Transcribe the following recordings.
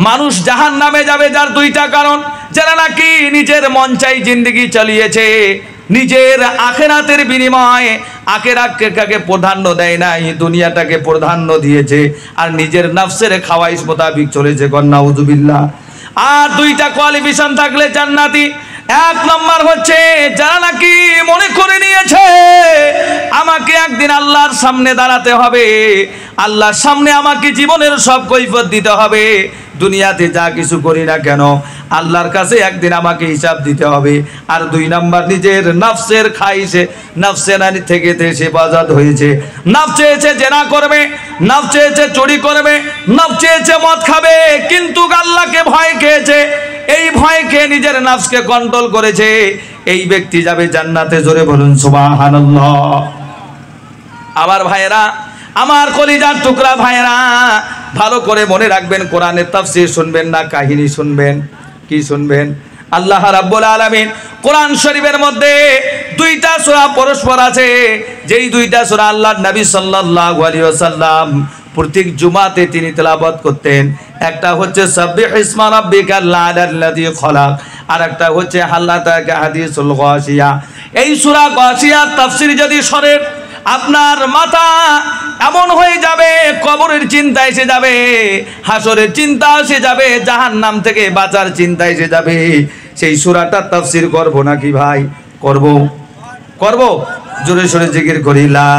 মানুষ জাহান্নামে যাবে যার দুইটা কারণ, যারা নাকি নিজের মন চাই জিন্দেগি চালিয়েছে, নিজের আখেরাতের বিনিময়ে আখেরাতকে প্রাধান্য দেয় নাই, দুনিয়াটাকে প্রাধান্য দিয়েছে আর নিজের নফসের খাওয়াইশ মোতাবিক চলেছে। নাউযুবিল্লাহ। আর দুইটা কোয়ালিফিকেশন থাকলে জান্নাতি। এক নম্বর হচ্ছে যারা নাকি মনে করে নিয়েছে আমাকে একদিন আল্লাহর সামনে দাঁড়াতে হবে, আল্লাহর সামনে আমাকে জীবনের সব কৈফিয়ত দিতে হবে, দুনিয়াতে যা কিছু করি না কেন আল্লাহর কাছে একদিন আমাকে হিসাব দিতে হবে। আর দুই নাম্বার নিজের নফসের খাইছে, নফসেনানি থেকে সে আজাদ হয়েছে, নফস চেয়েছে জেনা করবে, নফস চেয়েছে চুরি করবে, নফস চেয়েছে মদ খাবে, কিন্তু আল্লাহকে ভয় খেয়েছে, এই ভয় খেয়ে নিজের নফসকে কন্ট্রোল করেছে, এই ব্যক্তি যাবে জান্নাতে। জোরে বলুন সুবহানাল্লাহ। আমার ভাইয়েরা, আমার কলিজার টুকরা ভাইয়েরা, ভালো করে মনে রাখবেন, কোরআনের তাফসীর শুনবেন না কাহিনী শুনবেন। কি শুনবেন? আল্লাহ রাব্বুল আলামিন কোরআন শরীফের মধ্যে দুইটা সূরা পরস্পর আছে, যেই দুইটা সূরা আল্লাহর নবী সাল্লাল্লাহু আলাইহি ওয়াসাল্লাম প্রত্যেক জুমাতে তিনি তেলাওয়াত করতেন। একটা হচ্ছে সাব্বিহ ইসমা রাব্বিকাল আ'লাল্লাযী খলাক, আর একটা হচ্ছে হাল আতাকা হাদিসুল গাশিয়া। এই সূরা গাশিয়ার তাফসীর যদি শোনেন আপনার মাথা এমন হয়ে যাবে, কবরের চিন্তা এসে যাবে, হাসরের চিন্তা এসে যাবে, জাহান্নাম থেকে বাঁচার চিন্তা এসে যাবে। সেই সূরাটার তাফসীর করব নাকি ভাই? করব। জোরে সোরে জিকির করি লা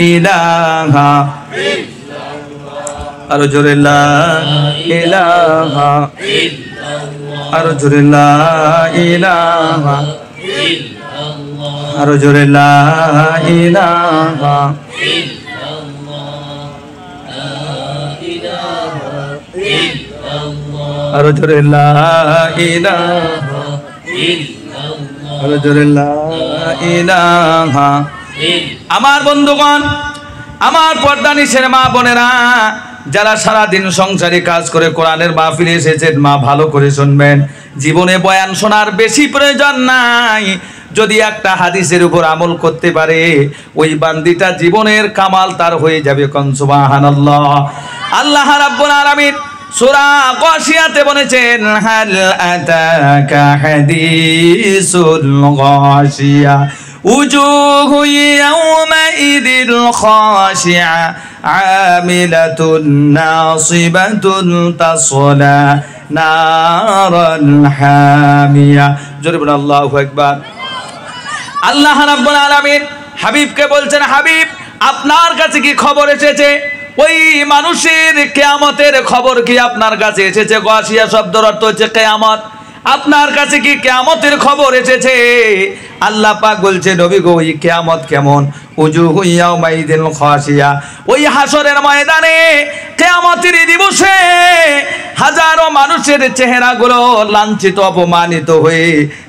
ইলাহা ইল্লাল্লাহ, আরো জোরে লা ইলাহা ইল্লাল্লাহ, আরো জোরে লা ইলাহা ইল্লাল্লাহ, আরো জোরে লা ইলাহা ইল্লাল্লাহ, আরো জোরে লা ইলাহা ইল্লাল্লাহ, আরো জোরে লা ইলাহা। আমার বন্ধুগণ, আমার পর্দানিশের মা বোনেরা, যারা সারাদিন সংসারে কাজ করে কোরআনের মাহফিলে এসেছেন, মা ভালো করে শুনবেন, জীবনে বয়ান শোনার বেশি প্রয়োজন নাই। যদি একটা হাদিসের উপর আমল করতে পারে, ওই বান্দিটা জীবনের কামাল তার হয়ে যাবে। কোন সুবহানাল্লাহ। আল্লাহ রাব্বুল আলামিন সূরা গাশিয়াতে বলেছেন, হাল আতাকা হাদিসুল গাশিয়া উজুহু ইয়াওমাইদিল খাশিআ আমিলাতুন নাসিবাতুন তাসলা নারাল হামিয়া। জোরে বলুন আল্লাহু আকবার। আল্লাহ রাব্বুল আলামিন হাবিবকে বলছেন, হাবিব আপনার কাছে কি খবর এসেছে? ওই মানুষের কিয়ামতের খবর কি আপনার কাছে এসেছে? গাশিয়া শব্দের অর্থ হচ্ছে কিয়ামত। আপনার কাছে কি কিয়ামতের খবর এসেছে? আল্লাহ পাক বলছে, নবী গো, ওই কিয়ামত কেমন? উজুহু ইয়াওমাইদিল খাশিয়া, ওই হাসরের ময়দানে কিয়ামতের দিবসে হাজারো মানুষের চেহারাগুলো লাঞ্ছিত অপমানিত হয়ে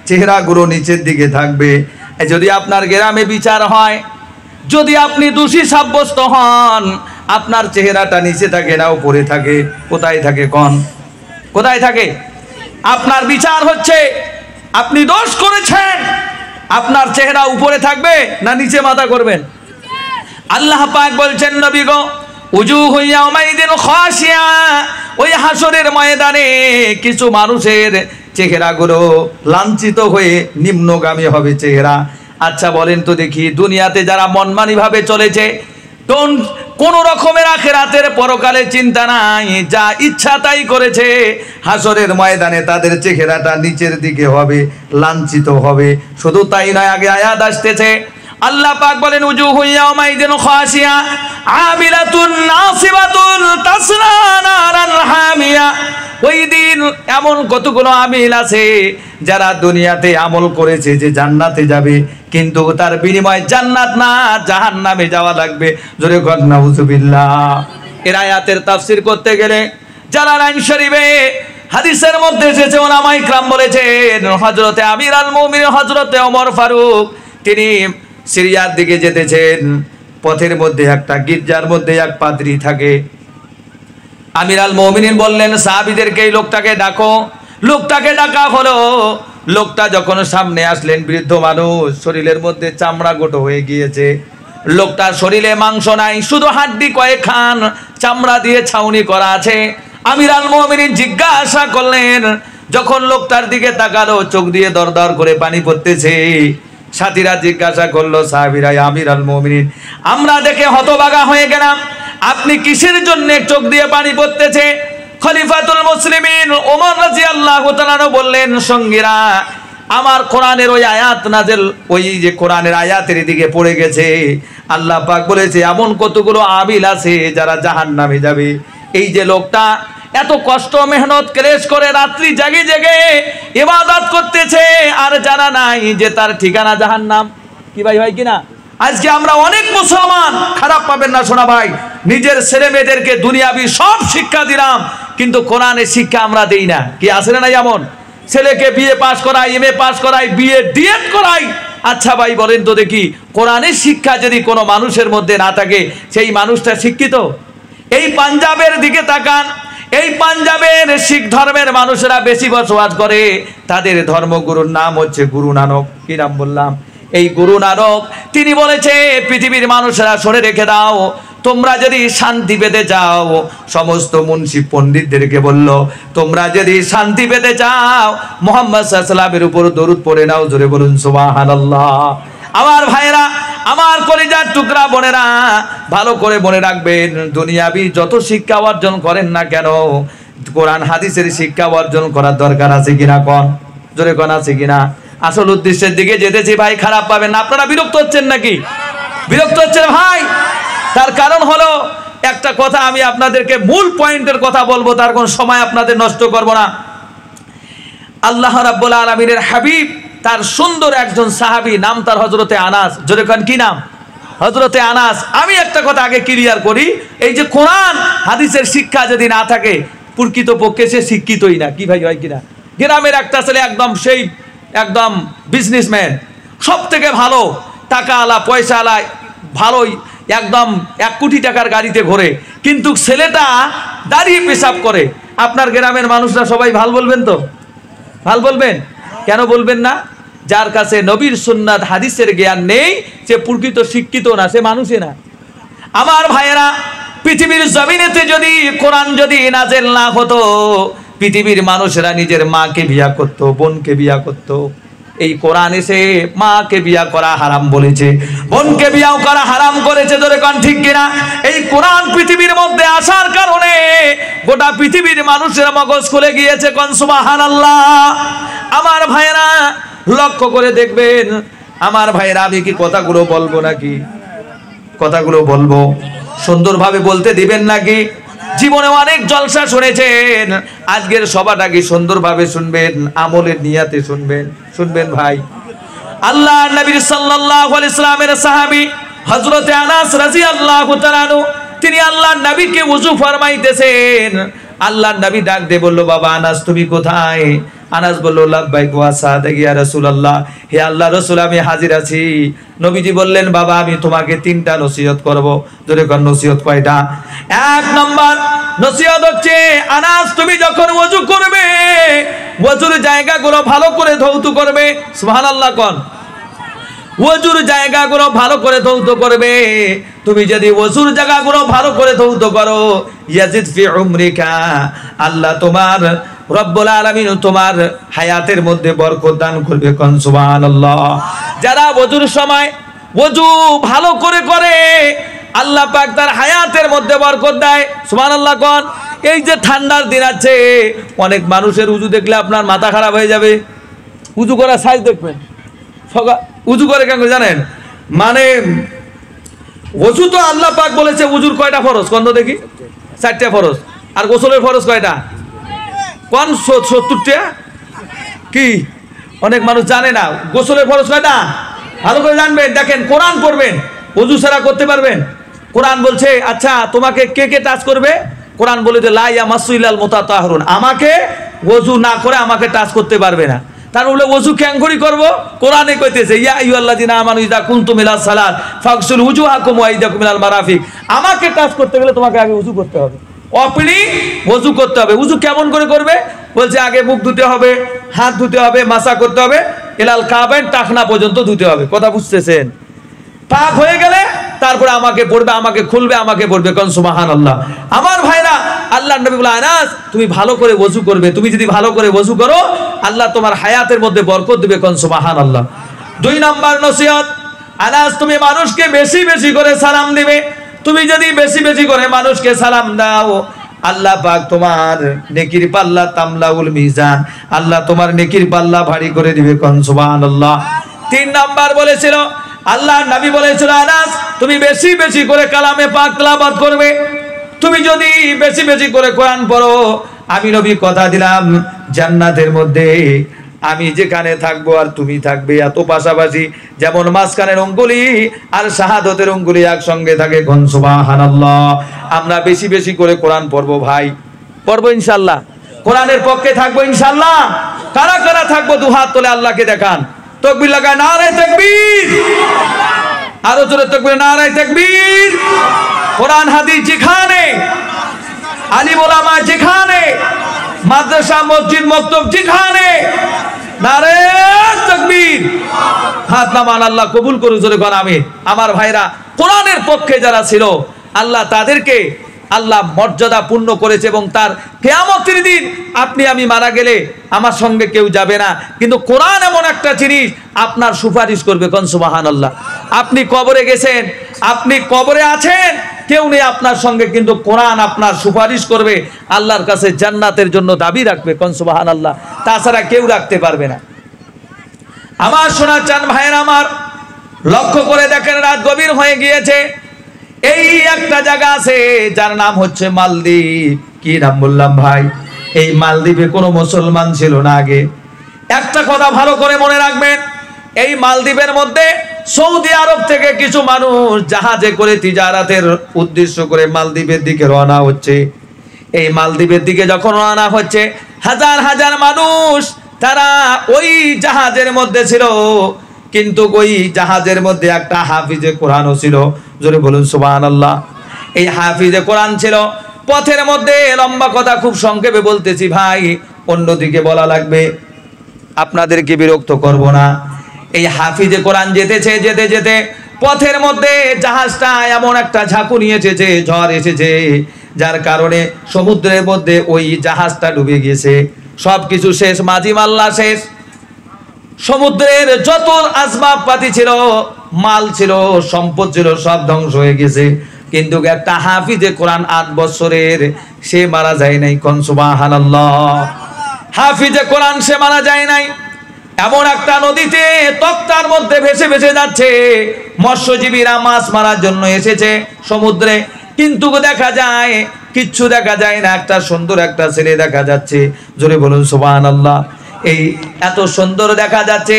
চেহারাগুলো নিচের দিকে থাকবে। যদি আপনার গ্রামে বিচার হয়, যদি আপনি দোষী সাব্যস্ত হন, আপনার চেহারাটা নিচে থাকে না উপরে থাকে? কোথায় থাকে? কোথায় থাকে? আপনার বিচার হচ্ছে, আপনি দোষ করেছেন, আপনার চেহারা উপরে থাকবে না নিচে মাথা করবেন? আল্লাহ পাক বলছেন, নবী গো, উজুহু ইয়াওমাইদিন খাশিয়া, ওই হাসরের ময়দানে কিছু মানুষের চেহারাগুলো লাঞ্ছিত হয়ে নিম্নগামী হবে চেহারা। আচ্ছা বলেন তো দেখি, দুনিয়াতে যারা মনমানি ভাবে চলেছে, কোন রকমের আখিরাতের পরকালে চিন্তা নাই, যা ইচ্ছা তাই করেছে, হাসরের ময়দানে তাদের চেহারাটা নিচের দিকে হবে, লাঞ্ছিত হবে। শুধু তাই নয়, আগে আয়াত আসতেছে, আল্লাহ পাক বলেন, উজুহু ইয়াওমাইদিন খাশিয়া আমিলাতুন নাসিবাতুন তাসলা নারান হামিয়া। ওই দিন এমন কতগুলো আমিল আছে যারা দুনিয়াতে আমল করেছে যে জান্নাতে যাবে, কিন্তু তার বিনিময়ে জান্নাত না জাহান্নামে যাওয়া লাগবে। জোরে কর নাউযুবিল্লাহ। এর আয়াতের তাফসীর করতে গেলে জালালাইন শরীফে হাদিসের মধ্যে এসেছে, ওলামায়ে কিরাম বলেছেন, হযরতে আমিরুল মুমিনিন হযরতে ওমর ফারুক তিনি সিরিয়ার দিকে যেতেছেন, পথের মধ্যে একটা গির্জার মধ্যে এক পাদ্রী থাকে। আমিরুল মুমিনিন বললেন সাহাবীদেরকে, এই লোকটাকে ডাকো। লোকটাকে ডাকা হলো। লোকটা যখন সামনে আসলেন, বৃদ্ধ মানুষ, শরীরের মধ্যে চামড়া গোটো হয়ে গিয়েছে, লোকটার শরীরে মাংস নাই, শুধু হাড্ডি কয়েকখান চামড়া দিয়ে ছাউনি করা আছে। আমির আল মুমিনিন জিজ্ঞাসা করলেন, যখন লোকটার দিকে তাকালো, চোখ দিয়ে দরদর করে পানি পড়তেছে, সাথীরা জিজ্ঞাসা করলো, সাহাবীরা, আমির আল মুমিনিন, আমরা দেখে হতবাগা হয়ে গেলাম, আপনি কিসের জন্য চোখ দিয়ে পানি পড়তেছে? খলিফাতুল মুসলিমিন ওমর রাদিয়াল্লাহু তাআলা বললেন, সঙ্গীরা, আমার কোরআনের ওই আয়াত নাজেল, ওই যে কোরআনের আয়াতের দিকে পড়ে গেছে, আল্লাহ পাক বলেছে এমন কতগুলো আবিল আছে যারা জাহান্নামে যাবে। এই যে লোকটা এত কষ্ট মেহনত ক্লেশ করে রাত্রি জাগে জেগে ইবাদত করতেছে, আর জানা নাই যে তার ঠিকানা জাহান্নাম। কি ভাই হয় কিনা? আজকে আমরা অনেক মুসলমান, খারাপ পাবেন না শোনা ভাই, নিজের ছেলে মেয়েদেরকে দুনিয়াবি সব শিক্ষা দিলাম, কিন্তু কোরআনের শিক্ষা আমরা দেই না। কি আছে না? যেমন ছেলেকে বিএ পাস করাই, এমএ পাস করাই, বিএ ডিএড করাই। আচ্ছা ভাই বলেন তো দেখি, কোরআনের শিক্ষা যদি কোনো মানুষের মধ্যে না থাকে, সেই মানুষটা শিক্ষিত? এই পাঞ্জাবের দিকে তাকান, এই পাঞ্জাবের শিখ ধর্মের মানুষেরা বেশি বসবাস করে, তাদের ধর্মগুরুর নাম হচ্ছে গুরু নানক। কি নাম বললাম? এই গুরু নানক, তিনি বলেছে, পৃথিবীর মানুষেরা শুনে রেখে দাও, তোমরা যদি শান্তি পেতে চাও, সমস্ত মুন্সি পণ্ডিতদেরকে বলল, তোমরা যদি শান্তি পেতে চাও, মুহাম্মদ সাল্লাল্লাহু আলাইহি ওয়াসাল্লামের উপর দরুদ পড়ে নাও। জোরে বলুন সুবহানাল্লাহ। আমার ভাইরা, আমার কলিজার টুকরা বোনেরা, ভালো করে মনে রাখবেন, দুনিয়াবি যত শিক্ষা অর্জন করেন না কেন, কোরআন হাদিসের শিক্ষা অর্জন করার দরকার আছে কিনা? কোন জোরে কোন আছে কিনা? আসল উদ্দেশ্যের দিকে যেতেছি ভাই, খারাপ পাবেন না। আপনারা বিরক্ত হচ্ছেন নাকি? বিরক্ত হচ্ছেন ভাই? তার কারণ হলো একটা কথা, আমি আপনাদেরকে মূল পয়েন্টের কথা বলবো, তার কোন সময় আপনাদের নষ্ট করব না। আল্লাহ রাব্বুল আলামিনের হাবিব, তার সুন্দর একজন সাহাবী, নাম তার হযরতে আনাস। জোরে কোন কি নাম? হযরতে আনাস। আমি একটা কথা আগে ক্লিয়ার করি, এই যে কোরআন হাদিসের শিক্ষা যদি না থাকে, প্রকৃতপক্ষে সে শিক্ষিতই না। কি ভাই হয় কিনা? গ্রামের একটা ছেলে একদম সেই একদম বিজনেসম্যান, সব থেকে ভালো টাকা আলা, পয়সা আলা, ভালোই একদম 1 কোটি টাকার গাড়িতে ঘোরে, কিন্তু ছেলেটা দাঁড়িয়ে পেশাব করে। আপনার গ্রামের মানুষরা সবাই ভাল বলবেন তো? ভাল বলবেন? কেন বলবেন না? যার কাছে নবীর সুন্নাত হাদিসের জ্ঞান নেই, সে প্রকৃত শিক্ষিত না, সে মানুষই না। আমার ভাইয়েরা, পৃথিবীর জমিনেতে যদি কোরআন যদি নাজেল না হতো, পৃথিবীর মানুষেরা নিজের মাকে বিয়া করত, বোনকে বিয়া করত। এই কোরআন এসে মাকে বিয়া করা হারাম বলেছে, বোনকে বিয়াও করা হারাম করেছে। ধরে কোন ঠিক কিনা? এই কোরআন পৃথিবীর মধ্যে আসার কারণে গোটা পৃথিবীর মানুষের মগজ খুলে গিয়েছে। কোন সুবহানাল্লাহ। আমার ভাইরা, লক্ষ্য করে দেখবেন, আমার ভাইরা, আমি কি কথাগুলো বলবো নাকি? কথাগুলো বলবো সুন্দরভাবে বলতে দিবেন নাকি? জীবনে অনেক জলসা শুনেছেন, আজকের সভাটাকে সুন্দরভাবে শুনবেন, আমলের নিয়াতে শুনবেন। শুনবেন ভাই, আল্লাহ নবী সাল্লাল্লাহু আলাইহি ওয়াসাল্লামের সাহাবী হযরতে আনাস রাদিয়াল্লাহু তাআলা আনহু, তিনি আল্লাহর নবীকে ওযু ফরমাইতেছেন। আল্লাহর নবী ডাক দিয়ে বলল, বাবা আনাস, তুমি কোথায়? আনাস বলল, লাব্বাইক ওয়া সাদাক ইয়া রাসূলুল্লাহ, হে আল্লাহর রাসূল, আমি হাজির আছি। নবীজি বললেন, বাবা আমি তোমাকে 3টা নসিহত করব। জোরে কোন নসিহত কয়টা? 1 নম্বর নসিহত হচ্ছে, আনাস, তুমি যখন ওযু করবে, ওযুর জায়গাগুলো ভালো করে ধৌত করবে। সুবহানাল্লাহ কোন? ওযুর জায়গাগুলো ভালো করে ধৌত করবে। তুমি যদি ওযুর জায়গাগুলো ভালো করে ধৌত করো, ইয়াজিদ ফি উমরিকা, আল্লাহ তোমার রব্বুল আলামিন তোমার হায়াতের মধ্যে বরকত দান করবে। কোন সুবহানাল্লাহ। যারা ওযুর সময় ওযু ভালো করে করে, আল্লাহ পাক তার হায়াতের মধ্যে বরকত দেয়। সুবহানাল্লাহ কোন? এই যে ঠান্ডার দিন আছে, অনেক মানুষের উযু দেখলে আপনার মাথা খারাপ হয়ে যাবে। উযু করা সাইজ দেখবেন, উযু করে কেন জানেন? মানে ওযু তো আল্লাহ পাক বলেছে ওযুর কয়টা ফরজ? কোন দেখি? 4টা ফরজ। আর গোসলের ফরজ কয়টা? কোন? 70টা। কি অনেক মানুষ জানে না গোসলের ফরজ কয়টা? ভালো করে জানবেন। দেখেন, কোরআন পড়বেন, ওযু ছাড়া করতে পারবেন? কোরআন বলছে, আচ্ছা তোমাকে কে কে টাচ করবে? কোরআন বলে যে লা ইয়ামাসসু ইল্লাল মুতাতাহহিরুন, আমাকে ওযু না করে আমাকে টাচ করতে পারবে না। তার বলে ওযু কেন করি করব? কোরআনে কইতেছে, ইয়া আইয়ুহাল্লাযিনা আমানু ইযা কুনতুম ইলাস সালাত ফাগসিলু ওযুহাকুম ওয়া আইদাকুম ইলাল মারাফিক। আমাকে টাচ করতে গেলে তোমাকে আগে ওযু করতে হবে, আপনি ওযু করতে হবে। ওযু কেমন করে করবে? বলছে আগে মুখ ধুতে হবে, হাত ধুতে হবে, মাসা করতে হবে, ইলাল কাবাইন, টাকনা পর্যন্ত ধুতে হবে। কথা বুঝতেছেন? পাক হয়ে গেলে তারপরে আমাকে পড়বে, আমাকে খুলবে, আমাকে পড়বে। কোন সুবহানাল্লাহ। আমার ভাইরা, আল্লাহ নবী বলে আনাস তুমি ভালো করে ওযু করবে, তুমি যদি ভালো করে ওযু করো আল্লাহ তোমার হায়াতের মধ্যে বরকত দিবে, কোন সুবহানাল্লাহ। 2 নম্বর নসিহত, আনাস তুমি মানুষকে বেশি বেশি করে সালাম দিবে। তুমি যদি বেশি বেশি করে মানুষকে সালাম দাও আল্লাহ পাক তোমার নেকির পাল্লা তামলাউল মিজান, আল্লাহ তোমার নেকির পাল্লা ভারী করে দিবে, কোন সুবহানাল্লাহ। 3 নাম্বার বলেছিল আল্লাহ নবী বলেছিল আনাস তুমি বেশি বেশি করে কালামে পাক তেলাওয়াত করবে। তুমি যদি বেশি বেশি করে কোরআন পড়ো আমি নবী কথা দিলাম জান্নাতের মধ্যে আমি যেখানে থাকবো আর তুমি থাকবে এত পাশাপাশি, যেমন মাঝখানের অঙ্গুলি আর শাহাদতের অঙ্গুলি একসঙ্গে থাকে, কোন সুবহানাল্লাহ। আমরা বেশি বেশি করে কোরআন পড়বো ভাই, পড়বো ইনশাআল্লাহ, কোরআনের পক্ষে থাকবো ইনশাআল্লাহ। কারা কারা থাকবো দু হাত তুলে আল্লাহকে দেখান, তাকবীর লাগায় নারে তাকবীর, আরো জোরে তাকবীর, নারে তাকবীর। কোরআন হাদিস যেখানে, আলিম ওলামা যেখানে, মাদ্রাসা মসজিদ মক্তব যেখানে, নারে তাকবীর। হাত নামান, আল্লাহ কবুল করুন, জোরে কোন আমিন। আমার ভাইরা কোরআনের পক্ষে যারা ছিল আল্লাহ তাদেরকে আল্লাহ মর্যাদা পূর্ণ করেছে, এবং তার কিয়ামতের দিন আপনি আমি মারা গেলে আমার সঙ্গে কেউ যাবে না, কিন্তু কোরআন এমন একটা জিনিস আপনার সুপারিশ করবে, কোন সুবহানাল্লাহ। আপনি কবরে গেছেন, আপনি কবরে আছেন, কেউ নেই আপনার সঙ্গে, কিন্তু কোরআন আপনার সুপারিশ করবে, আল্লাহর কাছে জান্নাতের জন্য দাবি রাখবে, কোন সুবহানাল্লাহ। তাছাড়া কেউ রাখতে পারবে না। আমার শোনা চান ভাইয়ের আমার, লক্ষ্য করে দেখেন রাত গভীর হয়ে গিয়েছে, এই একটা জায়গা আছে যার নাম হচ্ছে মালদ্বীপ। কি নাম বললাম ভাই? এই মালদ্বীপে কোনো মুসলমান ছিল না আগে। একটা কথা ভালো করে মনে রাখবেন, এই মালদ্বীপের মধ্যে সৌদি আরব থেকে কিছু মানুষ জাহাজে করে তিজারাতের উদ্দেশ্য করে মালদ্বীপের দিকে রওনা হচ্ছে। এই মালদ্বীপের দিকে যখন রওনা হচ্ছে হাজার হাজার মানুষ তারা ওই জাহাজের মধ্যে ছিল, কিন্তু ওই জাহাজের মধ্যে একটা হাফিজে কোরআনও ছিল, জোরে বলুন সুবহানাল্লাহ। এই হাফিজে কোরআন ছিল পথের মধ্যে। লম্বা কথা খুব সংক্ষেপে বলতেছি ভাই, অন্যদিকে বলা লাগবে, আপনাদেরকে বিরক্ত করব না। এই হাফিজে কোরআন যেতেছে, যেতে যেতে পথের মধ্যে জাহাজটা এমন একটা ঝাঁকুনি এসেছে, ঝড় এসেছে, যার কারণে সমুদ্রের মধ্যে ওই জাহাজটা ডুবে গিয়েছে। সবকিছু শেষ, মাঝি মাল্লা শেষ, সমুদ্রের যত আসবাবপাতি ছিল, মাল ছিল, সম্পদ ছিল, সব ধ্বংস হয়ে গেছে। কিন্তু একটা হাফিজে কোরআন 8 বছরের, সে মারা যায় নাই, কোন সুবহানাল্লাহ। হাফিজে কোরআন সে মারা যায় নাই। এমন একটা নদীতে তক্তার মধ্যে ভেসে ভেসে যাচ্ছে, মৎস্যজীবীরা মাছ মারার জন্য এসেছে সমুদ্রে, কিন্তু দেখা যায় কিচ্ছু দেখা যায় না। একটা সুন্দর একটা ছেলে দেখা যাচ্ছে, জোরে বলুন সুবহানাল্লাহ। এই এত সুন্দর দেখা যাচ্ছে,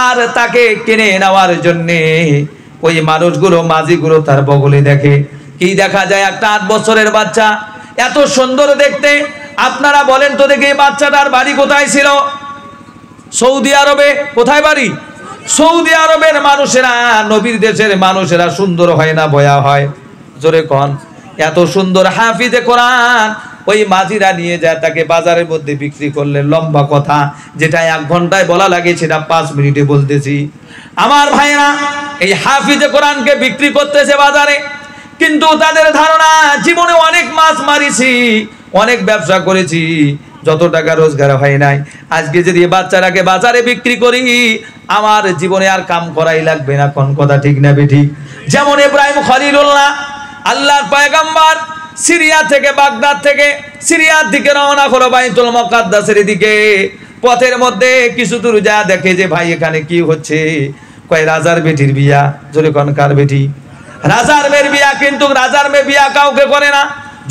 আর তাকে কিনে নেওয়ার জন্যে ওই মানুষগুলো, মাঝিগুলো তার বগলে দেখে। কি দেখা যায়? একটা 8 বছরের বাচ্চা, এত সুন্দর দেখতে। আপনারা বলেন তো দেখি, বাচ্চাটার বাড়ি কোথায় ছিল? সৌদি আরবে। কোথায় বাড়ি? সৌদি আরবের মানুষেরা, নবীর দেশের মানুষেরা সুন্দর হয় না বয়া হয়? জোরে কন। এত সুন্দর হাফিজে কোরআন ওই মাঝিরা নিয়ে যায় তাকে বাজারের মধ্যে বিক্রি করলেন। লম্বা কথা, যেটা 1 ঘন্টায় বলা লাগে সেটা 5 মিনিটে বলতেছি। আমার ভাইরা এই হাফিজে কোরআনকে বিক্রি করতেছে বাজারে, কিন্তু তাদের ধারণা জীবনে অনেক মাছ মারিছি, অনেক ব্যবসা করেছি, যত টাকা রোজগার হয় নাই, আজকে যদি বাচ্চাটাকে বাজারে বিক্রি করি আমার জীবনে আর কাম করাই লাগবে না। কোন কথা ঠিক না বেঠিক? যেমন ইব্রাহিম খলিলুল্লাহ, আল্লাহর পয়গম্বর, সিরিয়া থেকে, বাগদাদ থেকে সিরিয়ার দিকে রওনা হলো বাইতুল মুকাদ্দাসের দিকে। পথের মধ্যে কিছু দূর যা দেখে যে ভাই এখানে কি হচ্ছে, কয় রাজার বেটির বিয়া। জোরে কোন কার বেটি? রাজার মেয়ের বিয়া। কিন্তু রাজার মেয়ে বিয়া কাউকে করে না,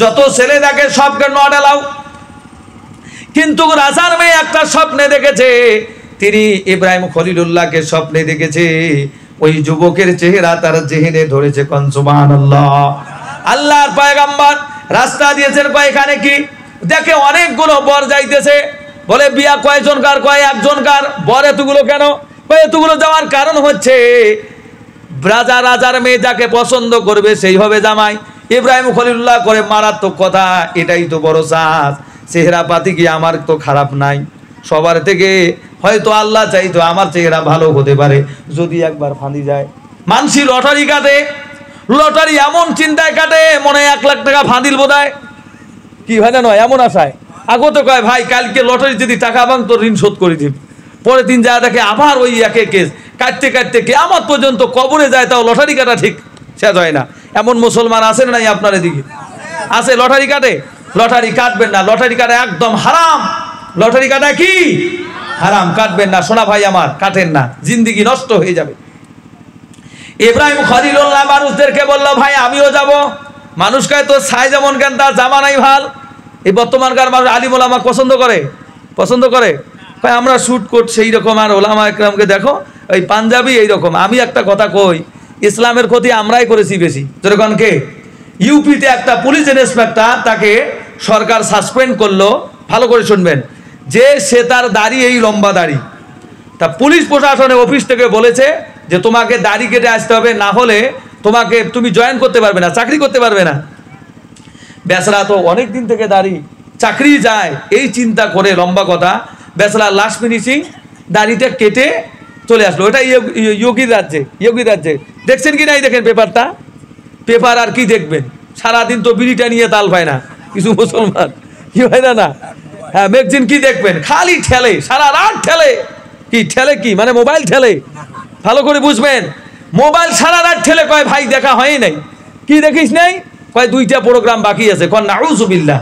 যত ছেলে দেখে সবকে নট এলাও। কিন্তু রাজার মেয়ে একটা স্বপ্নে দেখেছে, তিনি ইব্রাহিম খলিলুল্লাহকে স্বপ্নে দেখেছে, ওই যুবকের চেহারা তার জেহেনে ধরেছে। কোন সুবহানাল্লাহ। আল্লাহর পয়গম্বর রাস্তা দিয়েছেন, কয় এখানে কি? দেখে অনেকগুলো বর যাইতেছে, বলে বিয়া কয়জন কার? কয় 1 জন কার। বর এতগুলো কেন? কয় এতগুলো যাওয়ার কারণ হচ্ছে রাজার মেয়ে যাকে পছন্দ করবে সেই হবে জামাই। ইব্রাহিম খলিলুল্লাহ করে মারাত্মক কথা, এটাই তো বড় চাষ। চেহারা পাতি কি আমার তো খারাপ নাই, সবার থেকে হয়তো আল্লাহ চাইতো আমার চেহারা ভালো হতে পারে, যদি একবার ফাঁদি যায়। মানসি লটারি কাটে, লটারি এমন চিন্তায় কাটে মনে হয় 1 লাখ টাকা ফাঁদিল বোধহয়। কি হয় না নয়, এমন আশায় আগতে কয় ভাই কালকে লটারি যদি টাকা পান তোর ঋণ শোধ করে দিব। পরের দিন যা দেখে আবার ওই একে কেস কাটতে কাটতে কিয়ামত পর্যন্ত কবরে যায়, তাও লটারি কাটা ঠিক শেষ হয় না। এমন মুসলমান আছে না নাই আপনার এদিকে? আছে লটারি কাটে? লটারি কাটবেন না, লটারি কাটা একদম হারাম। লটারি কাটা কি হারাম, কাটবেন না সোনা ভাই আমার, কাটেন না, জিন্দিগি নষ্ট হয়ে যাবে। ইব্রাহিম খলিলুল্লাহ মানুষদেরকে বলল ভাই আমিও যাব। মানুষ কয় তো ছাই যেমন কেন তার জামা নাই ভাল। এই বর্তমানকার মানুষ আলিম ওলামা পছন্দ করে ভাই আমরা শুট কোট সেই রকম, আর ওলামা একরামকে দেখো ওই পাঞ্জাবি এইরকম। আমি একটা কথা কই, ইসলামের ক্ষতি আমরাই করেছি বেশি। যেরকম কে ইউপিতে একটা পুলিশ ইন্সপেক্টর, তাকে সরকার সাসপেন্ড করলো, ভালো করে শুনবেন, যে সে তার দাড়ি এই লম্বা দাড়ি। তা পুলিশ প্রশাসনের অফিস থেকে বলেছে যে তোমাকে দাড়ি কেটে আসতে হবে, না হলে তুমি জয়েন করতে পারবে না, চাকরি করতে পারবে না। বেচারা তো অনেক দিন থেকে দাড়ি, চাকরি যায় এই চিন্তা করে, লম্বা কথা, বেচারা লাস্ট ফিনিশিং দাড়িটা কেটে চলে আসলো। ওটা যোগীর রাজ্যে দেখছেন কি নাই? দেখেন পেপার আর কি দেখবেন, সারাদিন তো বিড়িটা নিয়ে তাল পায় না কিছু মুসলমান, কি হয় না? হ্যাঁ, ম্যাগজিন কি দেখবেন, খালি ঠেলে, সারা রাত ঠেলে। ঠেলে কি মানে মোবাইল ঠেলে, ভালো করে বুঝবেন। মোবাইল সারা রাত ঠেলে, কয় ভাই দেখা হয় নাই, কি দেখিস নাই? কয় 2টা প্রোগ্রাম বাকি আছে। কয় নাউজুবিল্লাহ।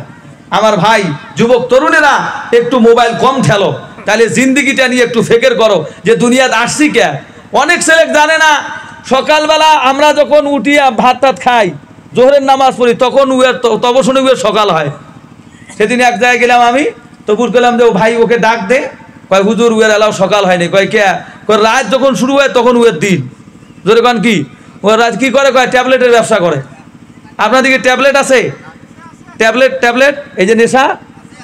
আমার ভাই যুবক তরুণেরা একটু মোবাইল কম ঠেলো, তাহলে জিন্দিগিটা নিয়ে একটু ফিকির করো যে দুনিয়াতে আসছি কে। অনেক ছেলে জানে না, সকালবেলা আমরা যখন উঠিয়া ভাত টাত খাই, জোহরের নামাজ পড়ি, তখন তবসনে সকাল হয়। সেদিন এক জায়গায় গেলাম আমি, তো বললাম যে ও ভাই ওকে ডাক দে। কয় হুজুর উয়ের এলাও সকাল হয়নি। কয় কে? কয় রাত যখন শুরু হয় তখন উয়ের দিন। জোরে কন কি? ও রাত কি করে? কয় ট্যাবলেটের ব্যবসা করে। আপনার দিকে ট্যাবলেট আছে? ট্যাবলেট এই যে নেশা,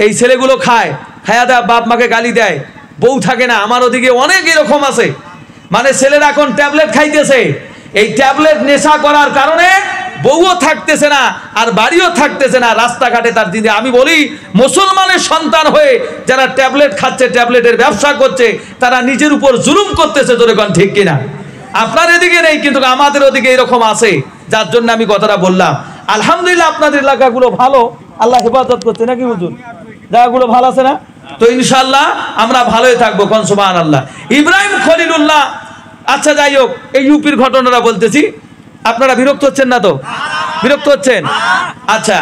এই ছেলেগুলো খায়, খায়া দেয়, বাপ মাকে গালি দেয়, বউ থাকে না। আমার ওদিকে অনেক এরকম আছে, মানে ছেলেরা এখন ট্যাবলেট খাইতেছে। এই ট্যাবলেট নেশা করার কারণে বউও থাকতেছে না, আর বাড়িও থাকতেছে না, রাস্তাঘাটে তার দিদি। আমি বলি মুসলমানের সন্তান হয়ে যারা ট্যাবলেট খাচ্ছে, ট্যাবলেটের ব্যবসা করছে, তারা নিজের উপর জুলুম করতেছে। জোরে কোন ঠিক কিনা? আপনার এদিকে নেই, কিন্তু আমাদের ওদিকে এরকম আছে, যার জন্য আমি কথাটা বললাম। আলহামদুলিল্লাহ আপনাদের এলাকাগুলো ভালো, আল্লাহ হেফাজত করছে নাকি হুজুর? জায়গাগুলো ভালো আছে না? তো ইনশাআল্লাহ আমরা ভালোই থাকবো, কোন সুবহানাল্লাহ। ইব্রাহিম খলিলুল্লাহ, আচ্ছা যাই হোক, এই ইউপির ঘটনাটা বলতেছি, আপনারা বিরক্ত হচ্ছেন না তো? বিরক্ত হচ্ছেন? আচ্ছা,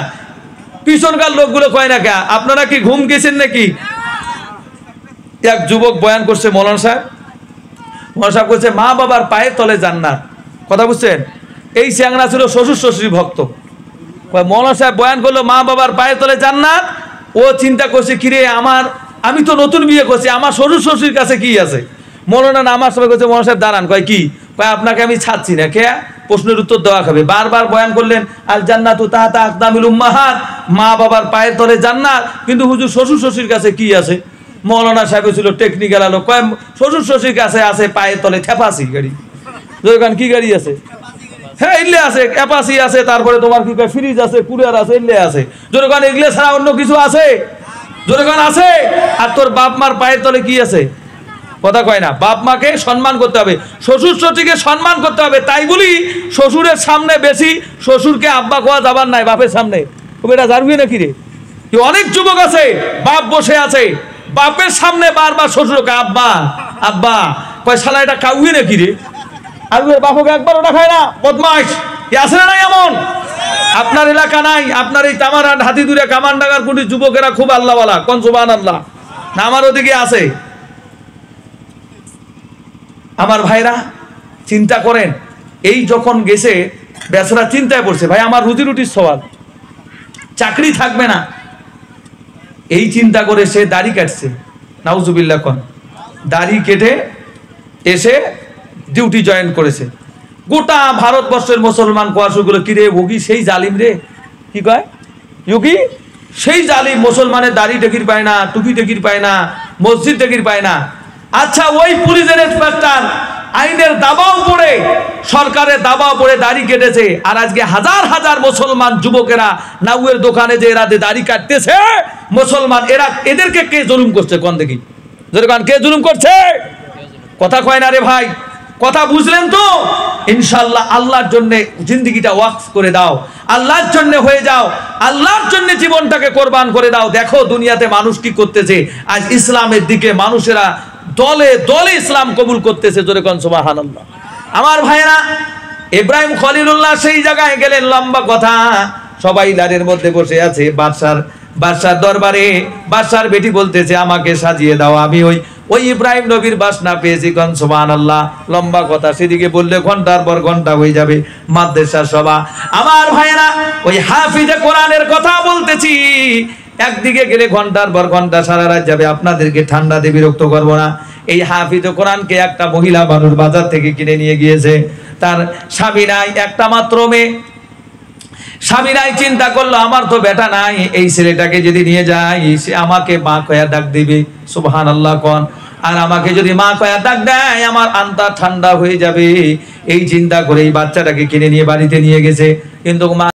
পিছনকার লোকগুলো কয় না কে, আপনারা কি ঘুম গেছেন নাকি? এক যুবক বয়ান করছে, মৌলানা সাহেব করছে মা বাবার পায়ের তলে জান্নাত। কথা বুঝছেন? এই চ্যাংরা ছিল শ্বশুর শ্বশুরি ভক্ত। মৌলানা সাহেব বয়ান করলো মা বাবার পায়ের তলে জান্নাত। ও চিন্তা করছে কিরে, আমি তো নতুন বিয়ে করছি, আমার শ্বশুর শ্বশুরির কাছে কি আছে? মৌলানা নামাজ সবাই করছে, মৌলানা সাহেব দাঁড়ান। কয় কি? কয় আপনাকে আমি ছাড়ছি না। কে? প্রশ্নের উত্তর দেওয়া খাবে। বারবার বয়ান করলেন আল জান্নাতু তাহতা আকদামিল উম্মাহাত, মা বাবার পায়ের তলে জান্নাত, কিন্তু হুজুর শ্বশুর শ্বশুরির কাছে কি আছে? মৌলানা সাহেব ছিল টেকনিক্যাল আলো, কয় শ্বশুর শ্বশুরির কাছে আছে পায়ের তলে থেপাসি গাড়ি। দোকান কি গাড়ি আছে? হ্যাঁ এলে আছে, অ্যাপাসি আছে, তারপরে তোমার কি কয় ফ্রিজ আছে, কুলার আছে, এলে আছে। জোরগান এগুলো ছাড়া অন্য কিছু আছে? জোরগান আছে। আর তোর বাপ মার পায়ের তলে কি আছে? কথা কয় না। বাপ মাকে সম্মান করতে হবে, শ্বশুর শ্বশুরকে সম্মান করতে হবে। তাই বলি শ্বশুরের সামনে বেশি শ্বশুরকে আব্বা কোয়া যাবার নাই, বাপের সামনে। এটা জানবি নাকি রে? অনেক যুবক আছে, বাপ বসে আছে, বাপের সামনে বারবার শ্বশুরকে আব্বা আব্বা কয়, শালা এটা কাউই নাকি রে? আর বাপকে একবারও দেখায় না, বদমাইশ। আছে না নাই এমন? আপনার এলাকা নাই? আপনার এই তামারহাট, হাতিদুরে, কামানডাঙ্গার কোটি যুবকেরা খুব আল্লাহওয়ালা, কোন সুবহানাল্লাহ না? আমার ওদিকে আছে। আমার ভাইরা চিন্তা করেন, এই যখন গেছে বেচারা চিন্তায় পড়ছে, ভাই আমার রুজি রুটির সওয়াল, চাকরি থাকবে না, এই চিন্তা করে সে দাড়ি কাটছে। নাউজুবিল্লাহ কোন দাড়ি কেটে এসে ডিউটি জয়েন করেছে। গোটা ভারতবর্ষের মুসলমান কোয়াশুগুলো কিরে ভুগি সেই জালিম রে, কি কয় ইউকি, সেই জালিম মুসলমানের দাড়ি টেকির পায় না, টুপি টেকির পায় না, মসজিদ টেকির পায় না। আচ্ছা, ওই পুলিশের ইন্সপেক্টর আইনের দাবাও পড়ে, সরকারের দাবাও পড়ে দাড়ি কেটেছে, আর আজকে হাজার হাজার মুসলমান যুবকেরা নাউয়ের দোকানে যে এরা দাড়ি কাটতেছে মুসলমান, এদেরকে কে জুলুম করছে? কোন দেখি, কে জুলুম করছে? কথা কয় না রে ভাই। কথা বুঝলেন তো? ইনশাআল্লাহ আল্লাহর জন্য জিন্দেগিটা ওয়াকফ করে দাও, আল্লাহর জন্য হয়ে যাও, আল্লাহর জন্য জীবনটাকে কোরবান করে দাও। দেখো দুনিয়াতে মানুষ কি করতেছে, আজ ইসলামের দিকে মানুষেরা দলে দলে ইসলাম কবুল করতেছে। জোরে কোন সুবহানাল্লাহ। আমার ভাইরা, ইব্রাহিম খলিলুল্লাহ সেই জায়গায় গেলেন, লম্বা কথা, সবাই লারের মধ্যে বসে আছে বাদশার দরবারে। বাদশার বেটি বলতেছে আমাকে সাজিয়ে দাও, আমি ওই ইব্রাহিম নবীর বাসনা পেয়েছি। কোন সুবহানাল্লাহ। লম্বা কথা, সেদিকে বললে ঘন্টার পর ঘন্টা হয়ে যাবে মাদ্রাসার সভা। আমার ভাইরা, ওই হাফিজে কোরআনের কথা বলতেছি, একদিকে গেলে ঘন্টার পর ঘন্টা সারা রাত যাবে, আপনাদেরকে ঠান্ডা দিয়ে বিরক্ত করবো না। এই হাফিজে কোরআনকে একটা মহিলা মানুষ বাজার থেকে কিনে নিয়ে গিয়েছে, তার স্বামী নাই, একটা মাত্র মেয়ে। স্বামী নাই, চিন্তা করলো আমার তো বেটা নাই, এই ছেলেটাকে যদি নিয়ে যাই সে আমাকে মা কয়া ডাক দিবে। সুবহানাল্লাহ কোন। আর আমাকে যদি মা কয়া ডাক দেয় আমার আন্তা ঠান্ডা হয়ে যাবে। এই চিন্তা করে এই বাচ্চাটাকে কিনে নিয়ে বাড়িতে নিয়ে গেছে, কিন্তু মা